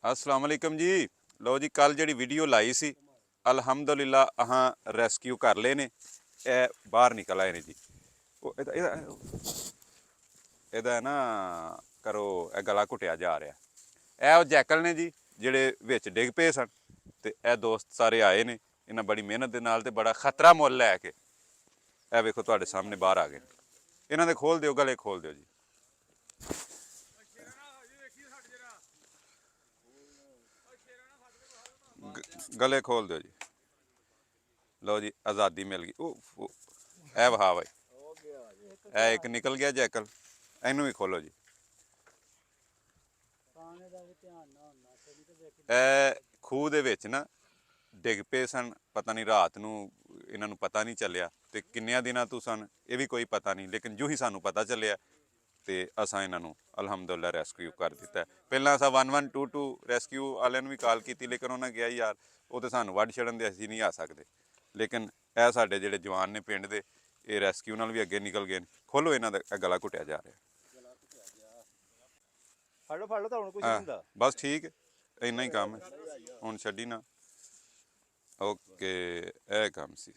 अस्सलाम वालेकुम जी। लो जी कल जी वीडियो लाई सी अलहमदुलिल्लाह अहाँ रेस्क्यू कर ले ने बाहर निकल आए ने जी। ਇਹਦਾ ਨਾ ਕਰੋ ਇਹ ਗਲਾ ਘੁੱਟਿਆ ਜਾ ਰਿਹਾ। ਇਹ ਉਹ ਜੈਕਲ ਨੇ ਜੀ ਜਿਹੜੇ ਵਿੱਚ ਡਿੱਗ ਪਏ ਸਨ ਤੇ ਇਹ ਦੋਸਤ ਸਾਰੇ ਆਏ ਨੇ ਇਹਨਾਂ ਬੜੀ ਮਿਹਨਤ ਦੇ ਨਾਲ ਤੇ ਬੜਾ ਖਤਰਾ ਮੁੱਲ ਲੈ ਕੇ ਇਹ ਵੇਖੋ ਤੁਹਾਡੇ ਸਾਹਮਣੇ ਬਾਹਰ ਆ ਗਏ। ਇਹਨਾਂ ਦੇ ਖੋਲ ਦਿਓ, ਗਲੇ ਖੋਲ ਦਿਓ ਜੀ। ਗਲੇ ਖੋਲ ਦਿਓ ਜੀ। ਲਓ ਜੀ ਆਜ਼ਾਦੀ ਮਿਲ ਗਈ। ਉਹ ਇਹ ਵਹਾ ਬਾਈ, ਇਹ ਇੱਕ ਨਿਕਲ ਗਿਆ ਜੈਕਲ, ਇਹਨੂੰ ਵੀ ਖੋਲੋ ਜੀ। ਇਹ ਖੂਹ ਦੇ ਵਿੱਚ ਨਾ ਡਿੱਗ ਪਏ ਸਨ, ਪਤਾ ਨਹੀਂ ਰਾਤ ਨੂੰ ਇਹਨਾਂ ਨੂੰ ਪਤਾ ਨਹੀਂ ਚੱਲਿਆ ਤੇ ਕਿੰਨਿਆਂ ਦਿਨਾਂ ਤੋਂ ਸਨ ਇਹ ਵੀ ਕੋਈ ਪਤਾ ਨਹੀਂ, ਲੇਕਿਨ ਜੋ ਹੀ ਸਾਨੂੰ ਪਤਾ ਚੱਲਿਆ ਤੇ ਅਸਾਂ ਇਹਨਾਂ ਨੂੰ ਅਲਹਮਦੁਲਿਲਾ ਰੈਸਕਿਊ ਕਰ ਦਿੱਤਾ। ਪਹਿਲਾਂ ਅਸਾਂ 1122 ਰੈਸਕਿਊ ਵਾਲਿਆਂ ਨੂੰ ਵੀ ਕਾਲ ਕੀਤੀ, ਲੇਕਿਨ ਉਹਨਾਂ ਕਿਹਾ ਯਾਰ ਉਹ ਤਾਂ ਸਾਨੂੰ ਵੱਢ ਛੱਡਣ ਦੇ, ਅਸੀਂ ਨਹੀਂ ਆ ਸਕਦੇ। ਲੇਕਿਨ ਇਹ ਸਾਡੇ ਜਿਹੜੇ ਜਵਾਨ ਨੇ ਪਿੰਡ ਦੇ, ਇਹ ਰੈਸਕਿਊ ਨਾਲ ਵੀ ਅੱਗੇ ਨਿਕਲ ਗਏ ਨੇ। ਖੋਲੋ ਇਹਨਾਂ ਦਾ ਗਲਾ ਘੁੱਟਿਆ ਜਾ ਰਿਹਾ। ਫੜ ਲਓ ਤਾਂ ਹੁਣ ਕੁਝ ਨਹੀਂ ਹੁੰਦਾ। ਬਸ ਠੀਕ, ਇੰਨਾ ਹੀ ਕੰਮ ਹੈ, ਹੁਣ ਛੱਡੀ ਨਾ। ਓਕੇ ਇਹ ਕੰਮ ਸੀ।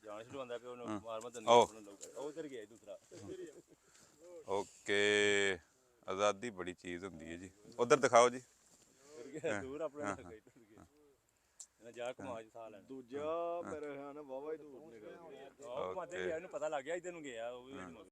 ਜਾਣ ਸ਼ੁਰੂ ਹੁੰਦਾ ਪਿਆ ਉਹਨੂੰ ਮਾਰ ਮਤ ਨਹੀਂ ਉਹ ਉਧਰ ਗਿਆ ਦੂਸਰਾ। ਓਕੇ ਆਜ਼ਾਦੀ ਬੜੀ ਚੀਜ਼ ਹੁੰਦੀ ਹੈ ਜੀ। ਉਧਰ ਦਿਖਾਓ ਜੀ। ਦੂਰ ਆਪਣੇ ਨਾ ਜਾ ਘੁਮਾ ਜੀ ਸਾਹ ਲੈਣ। ਦੂਜਾ ਮੇਰੇ ਖਿਆਲ ਨਾਲ ਵਾਵਾ ਹੀ ਦੂਰ ਨਿਕਲ ਗਿਆ। ਉਹ ਮਾਤੇ ਵੀ ਇਹਨੂੰ ਪਤਾ ਲੱਗ ਗਿਆ ਇਧਰ ਨੂੰ ਗਿਆ ਉਹ ਵੀ।